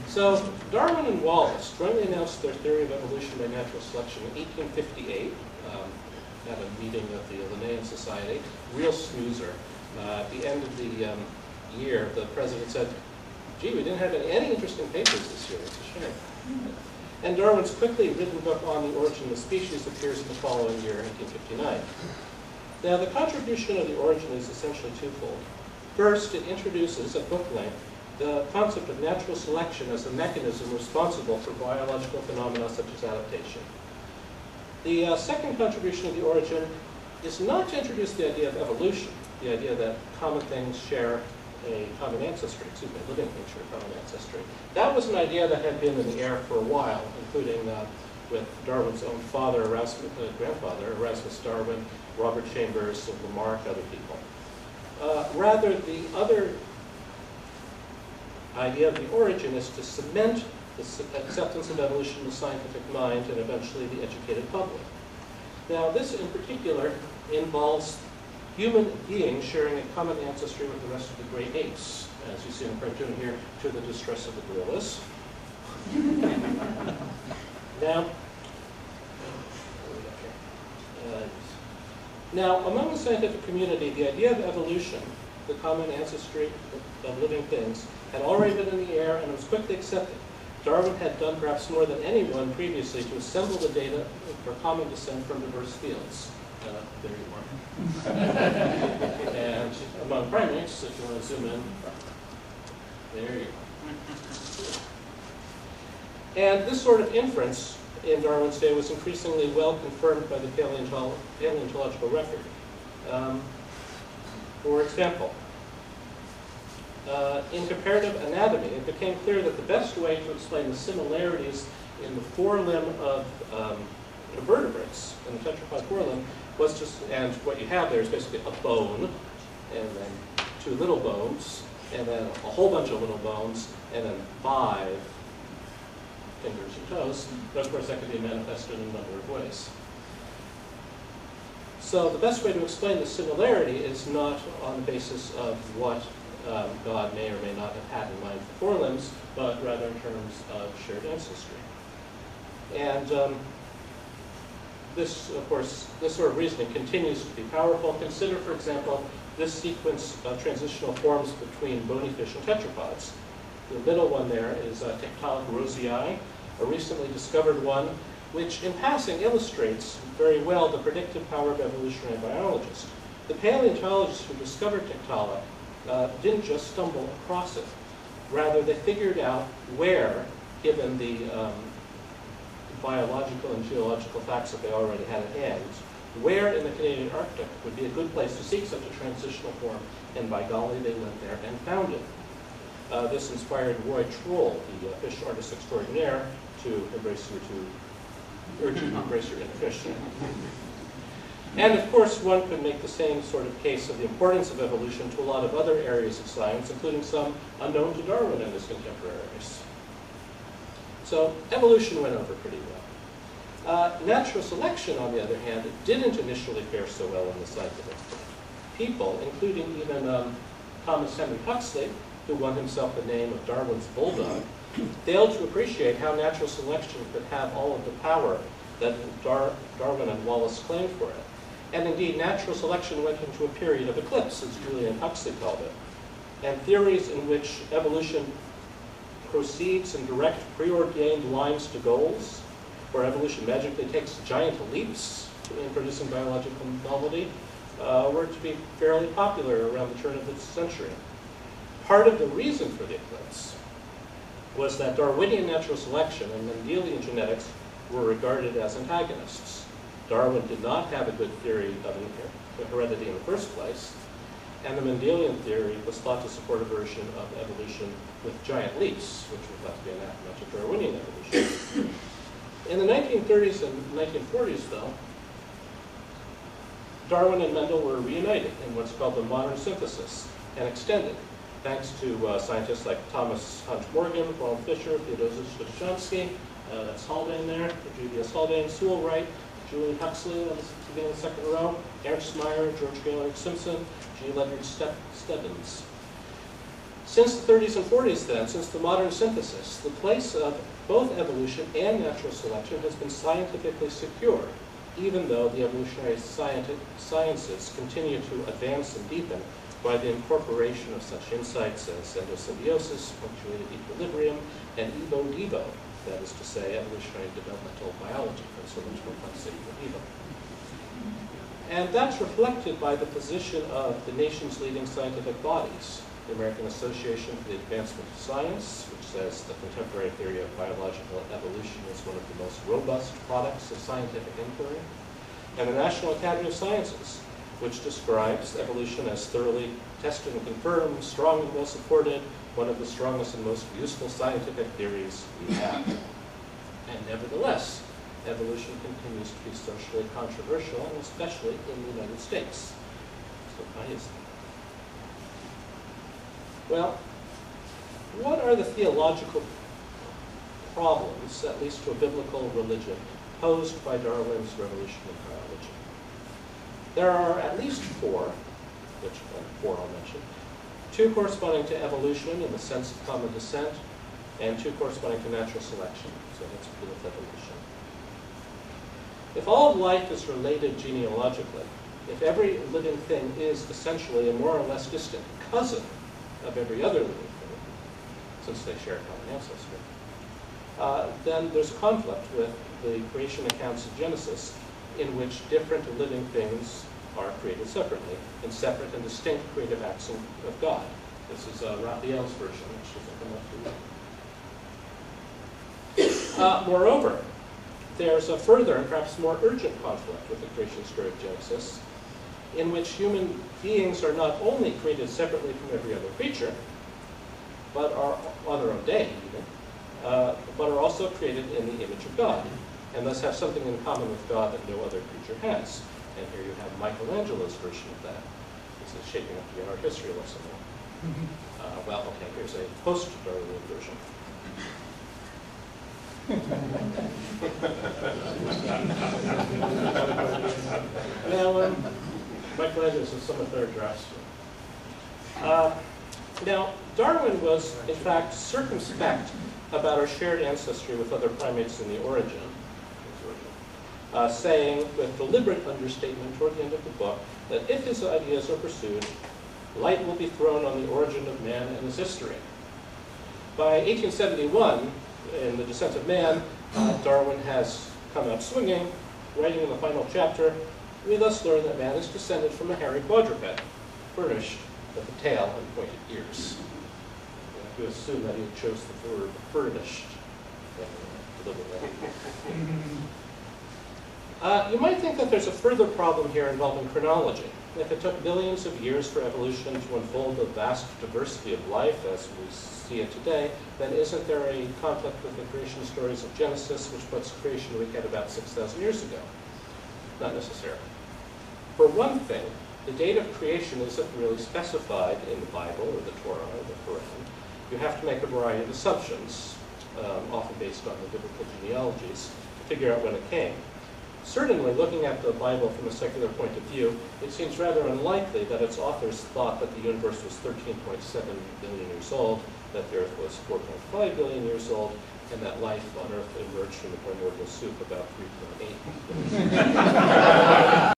So Darwin and Wallace jointly announced their theory of evolution by natural selection in 1858 at a meeting of the Linnaean Society. Real snoozer. At the end of the year, the president said, "Gee, we didn't have any interesting papers this year. It's a shame." And Darwin's quickly written book on the origin of species appears in the following year, 1859. Now, the contribution of the origin is essentially twofold. First, it introduces, at book length, the concept of natural selection as a mechanism responsible for biological phenomena such as adaptation. The second contribution of the origin is not to introduce the idea of evolution, the idea that common things share a common ancestry, living things share a common ancestry. That was an idea that had been in the air for a while, including with Darwin's own father, grandfather, Erasmus Darwin, Robert Chambers, Lamarck, other people. Rather, the other idea of the origin is to cement the acceptance of evolution in the scientific mind and eventually the educated public. Now, this in particular involves human beings sharing a common ancestry with the rest of the great apes, as you see in the cartoon here, to the distress of the gorillas. Now, among the scientific community, the idea of evolution, the common ancestry of living things, had already been in the air and was quickly accepted. Darwin had done perhaps more than anyone previously to assemble the data for common descent from diverse fields. There you are. And among primates, if you want to zoom in, there you go. And this sort of inference in Darwin's day was increasingly well confirmed by the paleontological record. For example, in comparative anatomy, it became clear that the best way to explain the similarities in the forelimb of vertebrates, in the tetrapod forelimb, was just, and what you have there is basically a bone, and then two little bones, and then a whole bunch of little bones, and then 5 fingers and toes. But of course, that could be manifested in a number of ways. So the best way to explain the similarity is not on the basis of what God may or may not have had in mind for forelimbs, but rather in terms of shared ancestry. And this, of course, this sort of reasoning continues to be powerful. Consider, for example, this sequence of transitional forms between bony fish and tetrapods. The middle one there is Tiktaalik rosei, a recently discovered one, which in passing illustrates very well the predictive power of evolutionary biologists. The paleontologists who discovered Tiktaalik didn't just stumble across it. Rather, they figured out where, given the biological and geological facts that they already had at hand, where in the Canadian Arctic would be a good place to seek such a transitional form, and by golly, they went there and found it. This inspired Roy Troll, the fish artist extraordinaire, to embrace your inner fish. And of course, one could make the same sort of case of the importance of evolution to a lot of other areas of science, including some unknown to Darwin and his contemporaries. So evolution went over pretty well. Natural selection, on the other hand, didn't initially fare so well in the scientific field. People, including even Thomas Henry Huxley, who won himself the name of Darwin's bulldog, failed to appreciate how natural selection could have all of the power that Darwin and Wallace claimed for it. And indeed, natural selection went into a period of eclipse, as Julian Huxley called it. And theories in which evolution proceeds in direct preordained lines to goals, where evolution magically takes giant leaps in producing biological novelty, were to be fairly popular around the turn of the century. Part of the reason for the eclipse was that Darwinian natural selection and Mendelian genetics were regarded as antagonists. Darwin did not have a good theory of heredity in the first place, and the Mendelian theory was thought to support a version of evolution with giant leaps, which was thought to be anathema to Darwinian evolution. In the 1930s and 1940s, though, Darwin and Mendel were reunited in what's called the modern synthesis and extended, thanks to scientists like Thomas Hunt Morgan, Ronald Fisher, Theodosius Dostoevsky, that's Haldane there, G.B.S. Haldane, Sewell Wright, Julian Huxley on the beginning of the second row, Ernst Mayr, George Gaylord Simpson, G. Leonard Stebbins. Since the 30s and 40s then, since the modern synthesis, the place of both evolution and natural selection has been scientifically secure, even though the evolutionary sciences continue to advance and deepen by the incorporation of such insights as endosymbiosis, punctuated equilibrium, and evo-devo, that is to say, evolutionary developmental biology, and so much complexity with evo. And that's reflected by the position of the nation's leading scientific bodies. The American Association for the Advancement of Science, which says the contemporary theory of biological evolution is one of the most robust products of scientific inquiry, and the National Academy of Sciences, which describes evolution as thoroughly tested and confirmed, strong and well supported, one of the strongest and most useful scientific theories we have. And nevertheless, evolution continues to be socially controversial, and especially in the United States. So why is that? Well, what are the theological problems, at least to a biblical religion, posed by Darwin's revolution in biology? There are at least four, which four I'll mention, two corresponding to evolution in the sense of common descent, and two corresponding to natural selection. So let's begin with evolution. If all of life is related genealogically, if every living thing is essentially a more or less distant cousin of every other living thing, since they share a common ancestor, then there's a conflict with the creation accounts of Genesis, in which different living things are created separately, in separate and distinct creative acts of God. This is Raphael's version, which is come up to. Moreover, there's a further and perhaps more urgent conflict with the creation story of Genesis, in which human beings are not only created separately from every other creature, but are on their own day even, but are also created in the image of God, and thus have something in common with God that no other creature has. And here you have Michelangelo's version of that. This is shaping up to be an art history lesson. Well, okay, here's a post-Darwinian version. Now, Michelangelo's is somewhat better dressed. Now, Darwin was, in fact, circumspect about our shared ancestry with other primates in the origin, saying with deliberate understatement toward the end of the book that if his ideas are pursued, light will be thrown on the origin of man and his history. By 1871, in The Descent of Man, Darwin has come out swinging, writing in the final chapter, we thus learn that man is descended from a hairy quadruped, furnished with a tail and pointed ears. You have to assume that he chose the word furnished deliberately. You might think that there's a further problem here involving chronology. If it took billions of years for evolution to unfold the vast diversity of life as we see it today, then isn't there a conflict with the creation stories of Genesis, which puts creation week at about 6,000 years ago? Not necessarily. For one thing, the date of creation isn't really specified in the Bible or the Torah or the Quran. You have to make a variety of assumptions, often based on the biblical genealogies, to figure out when it came. Certainly, looking at the Bible from a secular point of view, it seems rather unlikely that its authors thought that the universe was 13.7 billion years old, that the Earth was 4.5 billion years old, and that life on Earth emerged from the primordial soup about 3.8 billion years old.